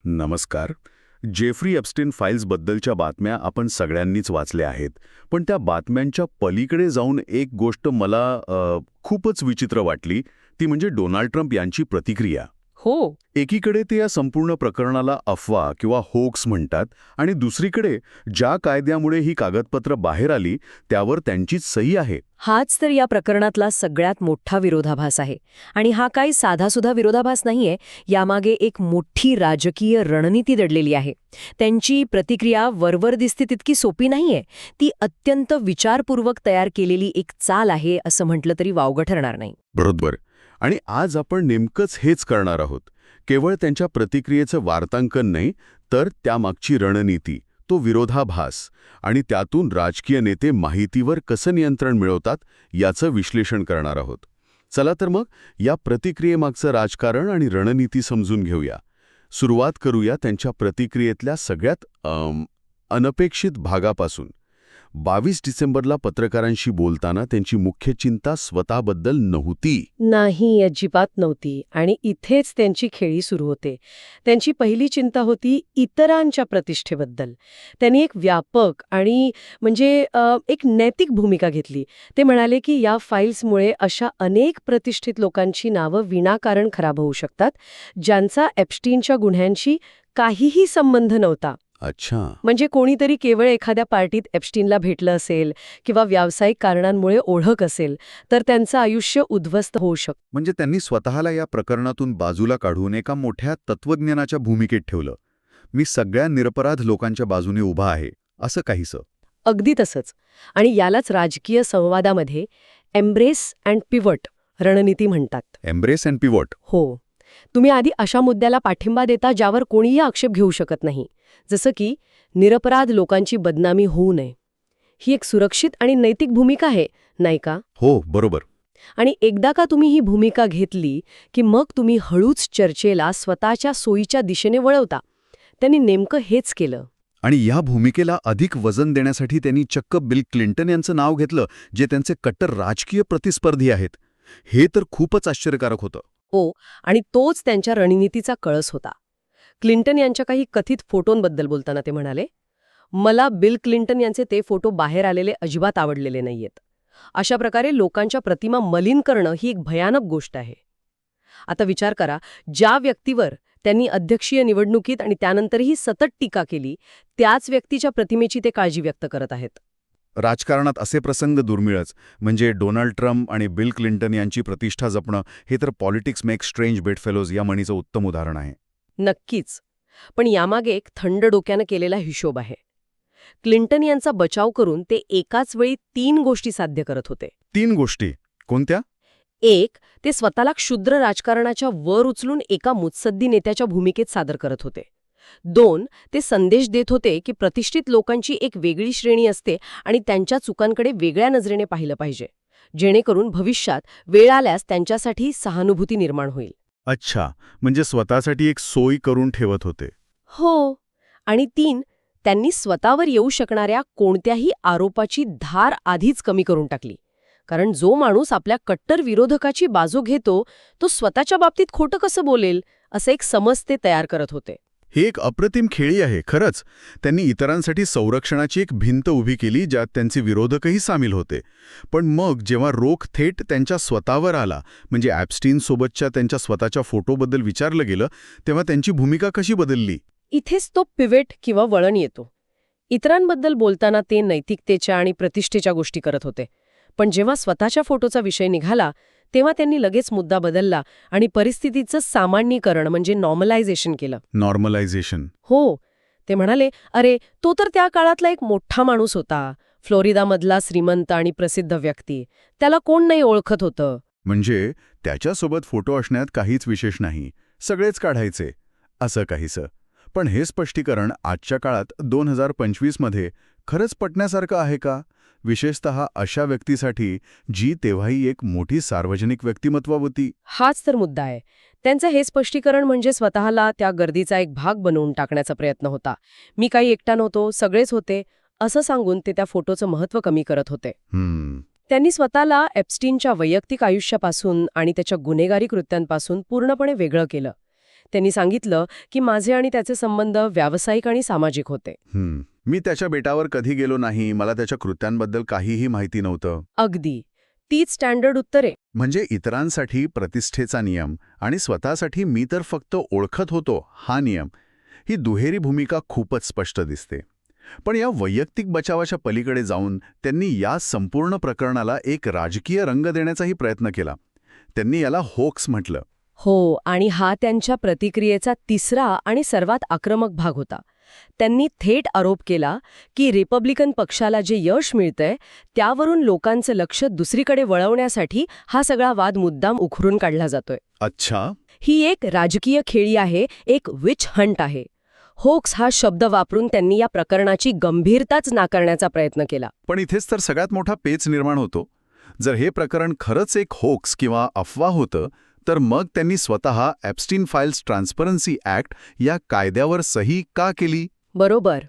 नमस्कार. Jeffrey Epstein फाईल्सबद्दलच्या बातम्या आपण सगळ्यांनीच वाचल्या आहेत. पण त्या बातम्यांच्या पलीकडे जाऊन एक गोष्ट मला खूपच विचित्र वाटली, ती म्हणजे डोनाल्ड ट्रम्प यांची प्रतिक्रिया. हो. एकीकडे ते या संपूर्ण प्रकरणाला अफवा किंवा होक्स म्हणतात आणि दुसरीकडे ज्या कायद्यामुळे ही कागदपत्र बाहेर आली त्यावर त्यांचीच सही आहे. हाच तर या प्रकरणातला सगळ्यात मोठा विरोधाभास आहे. आणि हा काही साधासुधा विरोधाभास नाहीये, यामागे एक मोठी राजकीय रणनीती दडलेली आहे. त्यांची प्रतिक्रिया वरवर दिसते तितकी सोपी नाहीये. ती अत्यंत विचारपूर्वक तयार केलेली एक चाल आहे असं म्हटलं तरी वावगं ठरणार नाही. बरोबर. आणि आज आपण नेमकंच हेच करणार आहोत. केवळ त्यांच्या प्रतिक्रियेचं वार्तांकन नाही, तर त्यामागची रणनीती, तो विरोधाभास आणि त्यातून राजकीय नेते माहितीवर कसं नियंत्रण मिळवतात याचं विश्लेषण करणार आहोत. चला तर मग या प्रतिक्रियेमागचं राजकारण आणि रणनीती समजून घेऊया. सुरुवात करूया त्यांच्या प्रतिक्रियेतल्या सगळ्यात अनपेक्षित भागापासून. 22 डिसेंबरला पत्रकारांशी बोलताना त्यांची मुख्य चिंता स्वतःबद्दल नव्हती. नाही, अजिबात नव्हती. आणि इथेच त्यांची खेळी सुरू होते. त्यांची पहिली चिंता होती इतरांच्या प्रतिष्ठेबद्दल. त्यांनी एक व्यापक आणि एक नैतिक भूमिका घेतली. ते म्हणाले की या फाईल्समुळे अशा अनेक प्रतिष्ठित लोकांची नावं विनाकारण खराब होऊ शकतात, ज्यांचा एप्स्टीनच्या गुन्ह्यांशी काहीही संबंध नव्हता. अच्छा. म्हणजे कोणीतरी केवळ एखाद्या पार्टीत एप्स्टीनला भेटलं असेल किंवा व्यावसायिक कारणांमुळे ओळख असेल तर त्यांचं आयुष्य उद्ध्वस्त होऊ शकतं. म्हणजे त्यांनी स्वतःला या प्रकरणातून बाजूला काढून एका मोठ्या तत्वज्ञानाच्या भूमिकेत ठेवलं. मी सगळ्या निरपराध लोकांच्या बाजूने उभा आहे, असं काहीसं. अगदी तसंच. आणि यालाच राजकीय संवादामध्ये एम्ब्रेस अँड पिव्हट रणनीती म्हणतात. Embrace and pivot. हो. तुम्ही आधी अशा मुद्द्याला पाठिंबा देता ज्यावर कोणीही आक्षेप घेऊ शकत नाही, जसं की निरपराध लोकांची बदनामी होऊ नये. ही एक सुरक्षित आणि नैतिक भूमिका आहे, नाही का? हो, बरोबर. आणि एकदा का तुम्ही ही भूमिका घेतली की मग तुम्ही हळूच चर्चेला स्वतःच्या सोयीच्या दिशेने वळवता. त्यांनी नेमकं हेच केलं. आणि या भूमिकेला अधिक वजन देण्यासाठी त्यांनी चक्क बिल क्लिंटन यांचं नाव घेतलं, जे त्यांचे कट्टर राजकीय प्रतिस्पर्धी आहेत. हे तर खूपच आश्चर्यकारक होतं. हो. आणि तोच त्यांच्या रणनीतीचा कळस होता. क्लिंटन यांच्या काही कथित फोटोंबद्दल बोलताना ते म्हणाले, मला बिल क्लिंटन यांचे ते फोटो बाहेर आलेले अजिबात आवडलेले नाहीयेत. अशा प्रकारे लोकांच्या प्रतिमा मलिन करणं ही एक भयानक गोष्ट आहे. आता विचार करा, ज्या व्यक्तीवर त्यांनी अध्यक्षीय निवडणुकीत आणि त्यानंतरही सतत टीका केली, त्याच व्यक्तीच्या प्रतिमेची ते काळजी व्यक्त करत आहेत. राजकारणात असे प्रसंग दुर्मिळच. म्हणजे डोनाल्ड ट्रम्प आणि बिल क्लिंटन यांची प्रतिष्ठा जपणं हे तर पॉलिटिक्स मेक स्ट्रेंज बेडफेलोज या म्हणीचं उत्तम उदाहरण आहे. नक्कीच. पण यामागे एक थंड डोक्यानं केलेला हिशोब आहे. क्लिंटन यांचा बचाव करून ते एकाच वेळी 3 गोष्टी साध्य करत होते. 3 गोष्टी कोणत्या? 1. ते स्वतःला क्षुद्र राजकारणाच्या वर उचलून एका मुत्सद्दी नेत्याच्या भूमिकेत सादर करत होते. 2. ते संदेश देत होते की प्रतिष्ठित लोकांची एक वेगळी श्रेणी असते आणि त्यांच्या चुकांकडे वेगळ्या नजरेने पाहिलं पाहिजे, जेणेकरून भविष्यात वेळ आल्यास त्यांच्यासाठी सहानुभूती निर्माण होईल. अच्छा, म्हणजे स्वतःसाठी एक सोय करून ठेवत होते. हो. आणि 3. त्यांनी स्वतःवर येऊ शकणाऱ्या कोणत्याही आरोपाची धार आधीच कमी करून टाकली. कारण जो माणूस आपल्या कट्टर विरोधकाची बाजू घेतो तो स्वतःच्या बाबतीत खोटं कसं बोलेल, असं एक समज ते तयार करत होते. ही एक अप्रतिम खेळी आहे खरंच. त्यांनी इतरांसाठी संरक्षणाची एक भिंत उभी केली ज्यात त्यांचे विरोधकही सामील होते. पण मग जेव्हा रोख थेट त्यांच्या स्वतःवर आला, म्हणजे एप्स्टीनसोबतच्या त्यांच्या स्वतःच्या फोटोबद्दल विचारलं गेलं, तेव्हा त्यांची भूमिका कशी बदलली? इथेच तो पिव्हेट किंवा वळण येतो. इतरांबद्दल बोलताना ते नैतिकतेच्या आणि प्रतिष्ठेच्या गोष्टी करत होते. पण जेव्हा स्वतःच्या फोटोचा विषय निघाला तेव्हा त्यांनी लगेच मुद्दा बदलला आणि परिस्थितीचं सामान्यीकरण म्हणजे नॉर्मलायझेशन केलं. नॉर्मलायझेशन? हो. ते म्हणाले, अरे तो तर त्या काळातला एक मोठा माणूस होता, फ्लोरिडामधला श्रीमंत आणि प्रसिद्ध व्यक्ती, त्याला कोण नाही ओळखत होतं. म्हणजे त्याच्यासोबत फोटो असण्यात काहीच विशेष नाही, सगळेच काढायचे, असं काहीसं. पण हे स्पष्टीकरण आजच्या काळात 2025 मध्ये खरंच पटण्यासारखं आहे का? विशेषतः अशा व्यक्तीसाठी जी तेव्हाही एक मोठी सार्वजनिक व्यक्तिमत्व होती. हाच तर मुद्दा आहे. त्यांचं हे स्पष्टीकरण म्हणजे स्वतःला त्या गर्दीचा एक भाग बनवून टाकण्याचा प्रयत्न होता. मी काही एकटा नव्हतो, सगळेच होते, असं सांगून ते त्या फोटोचं महत्त्व कमी करत होते. त्यांनी स्वतःला एप्स्टीनच्या वैयक्तिक आयुष्यापासून आणि त्याच्या गुन्हेगारी कृत्यांपासून पूर्णपणे वेगळं केलं. त्यांनी सांगितलं की माझे आणि त्याचे संबंध व्यावसायिक आणि सामाजिक होते. मी त्याच्या बेटावर कधी गेलो नाही, मला त्याच्या कृत्यांबद्दल काहीही माहिती नव्हतं. अगदी तीच स्टँडर्ड उत्तरे. म्हणजे इतरांसाठी प्रतिष्ठेचा नियम आणि स्वतःसाठी मी तर फक्त ओळखत होतो हा नियम, ही दुहेरी भूमिका खूपच स्पष्ट दिसते. पण या वैयक्तिक बचावाच्या पलीकडे जाऊन त्यांनी या संपूर्ण प्रकरणाला एक राजकीय रंग देण्याचाही प्रयत्न केला. त्यांनी याला होक्स म्हटलं. हो, आणि हा त्यांच्या प्रतिक्रियेचा तिसरा आणि सर्वात आक्रमक भाग होता. त्यांनी थेट आरोप केला की रिपब्लिकन पक्षाला जे यश मिळतंय त्यावरून लोकांचं लक्ष दुसरीकडे वळवण्यासाठी हा सगळा वाद मुद्दाम उखरून काढला जातोय. अच्छा. ही एक राजकीय खेळी आहे, एक विच हंट आहे. होक्स हा शब्द वापरून त्यांनी या प्रकरणाची गंभीरताच नाकारण्याचा प्रयत्न केला. पण इथेच तर सगळ्यात मोठा पेच निर्माण होतो. जर हे प्रकरण खरंच एक होक्स किंवा अफवा होतं, तर मग त्यांनी स्वतः एप्स्टीन फाईल्स ट्रान्सपरन्सी ॲक्ट या कायद्यावर सही का केली? बरोबर.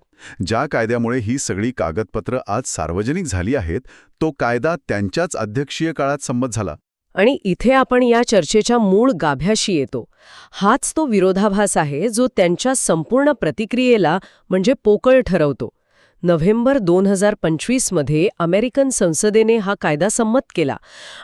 ज्या कायद्यामुळे ही सगळी कागदपत्र आज सार्वजनिक झाली आहेत, तो कायदा त्यांच्याच अध्यक्षीय काळात संमत झाला. आणि इथे आपण या चर्चेच्या मूळ गाभ्याशी येतो. हाच तो विरोधाभास आहे जो त्यांच्या संपूर्ण प्रतिक्रियेला म्हणजे पोकळ ठरवतो. नोव्हेंबर 2025 मध्ये अमेरिकन संसदेने हा कायदा संमत केला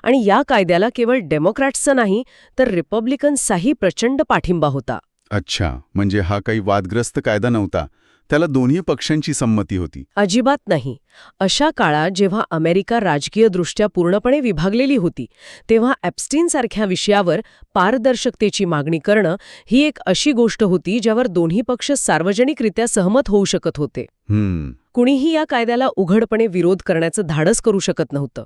आणि या कायद्याला केवळ डेमोक्रॅट्सचा नाही तर रिपब्लिकन्सचाही प्रचंड पाठिंबा होता. अच्छा, म्हणजे हा काही वादग्रस्त कायदा नव्हता, त्याला दोन्ही पक्षांची संमती होती. अजिबात नाही. अशा काळात जेव्हा अमेरिका राजकीयदृष्ट्या पूर्णपणे विभागलेली होती तेव्हा एप्स्टीनसारख्या विषयावर पारदर्शकतेची मागणी करणं ही एक अशी गोष्ट होती ज्यावर दोन्ही पक्ष सार्वजनिकरित्या सहमत होऊ शकत होते. कुणीही या कायद्याला उघडपणे विरोध करण्याचं धाडस करू शकत नव्हतं.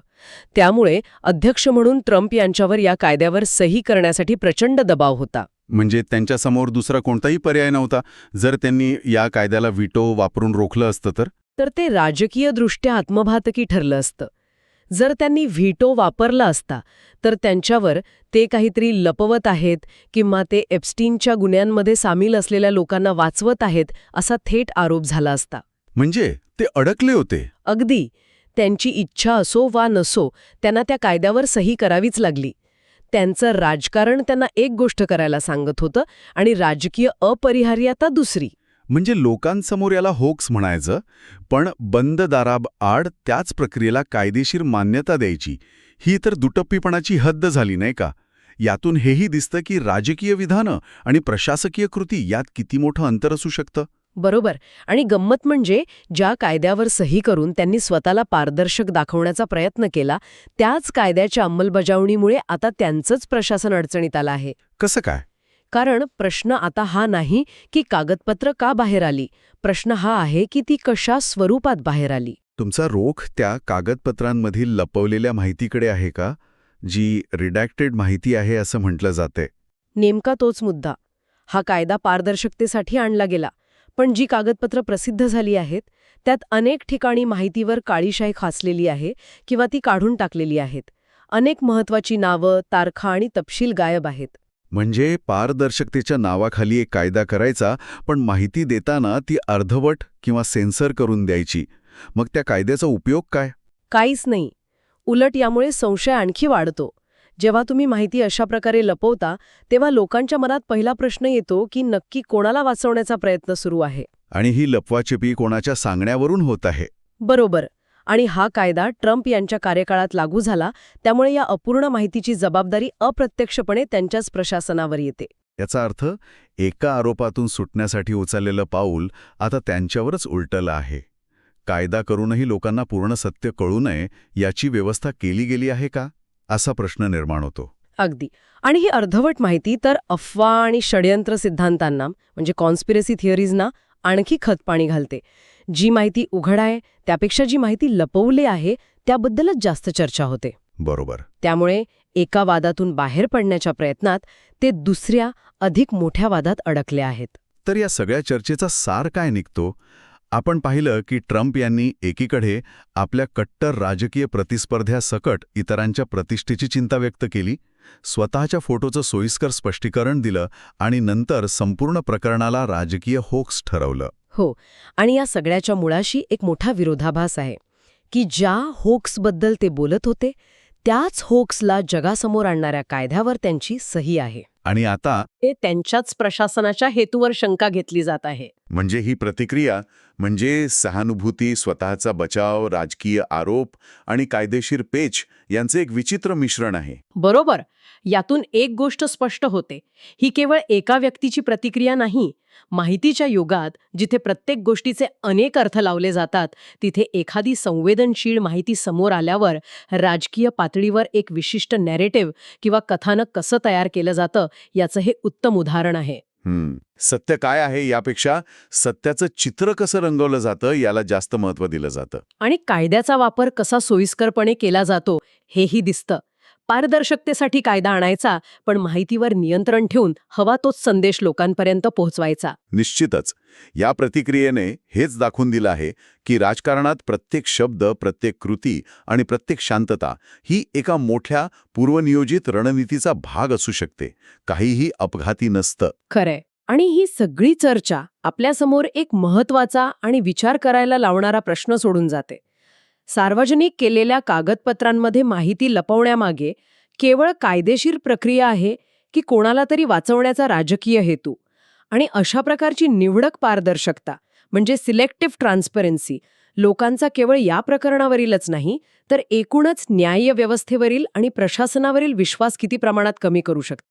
त्यामुळे अध्यक्ष म्हणून ट्रम्प यांच्यावर या कायद्यावर सही करण्यासाठी प्रचंड दबाव होता. म्हणजे त्यांच्यासमोर दुसरा कोणताही पर्याय नव्हता. जर त्यांनी या कायद्याला व्हिटो वापरून रोखलं असतं तर ते राजकीयदृष्ट्या आत्मघातकी ठरलं असतं. जर त्यांनी व्हिटो वापरला असता तर त्यांच्यावर ते काहीतरी लपवत आहेत किंवा ते एप्स्टीनच्या गुन्ह्यांमध्ये सामील असलेल्या लोकांना वाचवत आहेत असा थेट आरोप झाला असता. म्हणजे ते अडकले होते. अगदी. त्यांची इच्छा असो वा नसो त्यांना त्या कायद्यावर सही करावीच लागली. त्यांचं राजकारण त्यांना एक गोष्ट करायला सांगत होतं आणि राजकीय अपरिहार्यता दुसरी. म्हणजे लोकांसमोर याला होक्स म्हणायचं, पण बंद दाराआड त्याच प्रक्रियेला कायदेशीर मान्यता द्यायची. ही तर दुटप्पीपणाची हद्द झाली नाही का? यातून हेही दिसतं की राजकीय विधानं आणि प्रशासकीय कृती यात किती मोठं अंतर असू शकतं. बरोबर. आणि गंमत म्हणजे ज्या कायद्यावर सही करून त्यांनी स्वतःला पारदर्शक दाखवण्याचा प्रयत्न केला त्याच कायद्याच्या अंमलबजावणीमुळे आता त्यांचंच प्रशासन अडचणीत आलं आहे. कसं काय? कारण प्रश्न आता हा नाही की कागदपत्र का बाहेर आली, प्रश्न हा आहे की ती कशा स्वरूपात बाहेर आली. तुमचा रोख त्या कागदपत्रांमधील लपवलेल्या माहितीकडे आहे का, जी रिडॅक्टेड माहिती आहे असं म्हटलं जाते? नेमका तोच मुद्दा. हा कायदा पारदर्शकतेसाठी आणला गेला, पण जी कागदपत्र प्रसिद्ध झाली आहेत त्यात अनेक ठिकाणी माहितीवर काळीशाई खासलेली आहे किंवा ती काढून टाकलेली आहेत. अनेक महत्त्वाची नावं, तारखा आणि तपशील गायब आहेत. म्हणजे पारदर्शकतेच्या नावाखाली एक कायदा करायचा, पण माहिती देताना ती अर्धवट किंवा सेन्सर करून द्यायची. मग त्या कायद्याचा उपयोग काय? काहीच नाही. उलट यामुळे संशय आणखी वाढतो. जेव्हा तुम्ही माहिती अशा प्रकारे लपवता तेव्हा लोकांच्या मनात पहिला प्रश्न येतो की नक्की कोणाला वाचवण्याचा प्रयत्न सुरू आहे. आणि ही लपवाछिपी कोणाच्या सांगण्यावरून होत आहे. बरोबर. आणि हा कायदा ट्रम्प यांच्या कार्यकाळात लागू झाला, त्यामुळे या अपूर्ण माहितीची जबाबदारी अप्रत्यक्षपणे त्यांच्याच प्रशासनावर येते. याचा अर्थ एका आरोपातून सुटण्यासाठी उचललेलं पाऊल आता त्यांच्यावरच उलटलं आहे. कायदा करूनही लोकांना पूर्ण सत्य कळू नये याची व्यवस्था केली गेली आहे का, असा प्रश्न निर्माण होतो. अगदी. आणि ही अर्धवट माहिती तर अफवा आणि षड्यंत्र सिद्धांतांना म्हणजे कॉन्स्पिरसी थिअरीजना आणखी खतपाणी घालते. जी माहिती उघड आहे त्यापेक्षा जी माहिती लपवली आहे त्याबद्दलच जास्त चर्चा होते. बरोबर. त्यामुळे एका वादातून बाहेर पडण्याच्या प्रयत्नात ते दुसऱ्या अधिक मोठ्या वादात अडकले आहेत. तर या सगळ्या चर्चेचा सार काय निघतो? आपण पाहिलं की ट्रम्प यांनी एकीकडे आपल्या कट्टर राजकीय प्रतिस्पर्ध्यासकट इतरांच्या प्रतिष्ठेची चिंता व्यक्त केली, स्वतःच्या फोटोचं सोयीस्कर स्पष्टीकरण दिलं आणि नंतर संपूर्ण प्रकरणाला राजकीय होक्स ठरवलं. हो. आणि या सगळ्याच्या मुळाशी एक मोठा विरोधाभास आहे की ज्या होक्सबद्दल ते बोलत होते त्याच होक्सला जगासमोर आणणाऱ्या कायद्यावर त्यांची सही आहे. आणि आता हे त्यांच्याच प्रशासनाच्या हेतूवर शंका घेतली जात आहे. म्हणजे ही प्रतिक्रिया म्हणजे सहानुभूती, स्वतःचा बचाव, राजकीय आरोप आणि कायदेशीर पेच यांचे एक विचित्र मिश्रण आहे. बरोबर. यातून एक गोष्ट स्पष्ट होते. ही केवळ एका व्यक्तीची प्रतिक्रिया नाही. माहितीच्या युगात जिथे प्रत्येक गोष्टीचे अनेक अर्थ लावले जातात, तिथे एखादी संवेदनशील माहिती समोर आल्यावर राजकीय पातळीवर एक विशिष्ट नॅरेटिव्ह किंवा कथानक कसं तयार केलं जातं याचं हे उत्तम उदाहरण आहे. सत्य काय आहे यापेक्षा सत्याचं चित्र कसं रंगवलं जातं याला जास्त महत्त्व दिलं जातं. आणि कायद्याचा वापर कसा सोयीस्करपणे केला जातो हेही दिसतं. पारदर्शकतेसाठी कायदा आणायचा, पण माहितीवर नियंत्रण ठेवून हवा तोच संदेश लोकांपर्यंत पोहोचवायचा. निश्चितच या प्रतिक्रियेने हेच दाखवून दिलं आहे की राजकारणात प्रत्येक शब्द, प्रत्येक कृती आणि प्रत्येक शांतता ही एका मोठ्या पूर्वनियोजित रणनीतीचा भाग असू शकते. काहीही अपघाती नसतं. खरंय. आणि ही सगळी चर्चा आपल्यासमोर एक महत्वाचा आणि विचार करायला लावणारा प्रश्न सोडून जाते. सार्वजनिक केलेल्या कागदपत्रांमध्ये माहिती लपवण्यामागे केवळ कायदेशीर प्रक्रिया आहे की कोणाला तरी वाचवण्याचा राजकीय हेतू? आणि अशा प्रकारची निवडक पारदर्शकता म्हणजे सिलेक्टिव्ह ट्रान्सपरन्सी लोकांचा केवळ या प्रकरणावरीलच नाही, तर एकूणच न्यायव्यवस्थेवरील आणि प्रशासनावरील विश्वास किती प्रमाणात कमी करू शकते.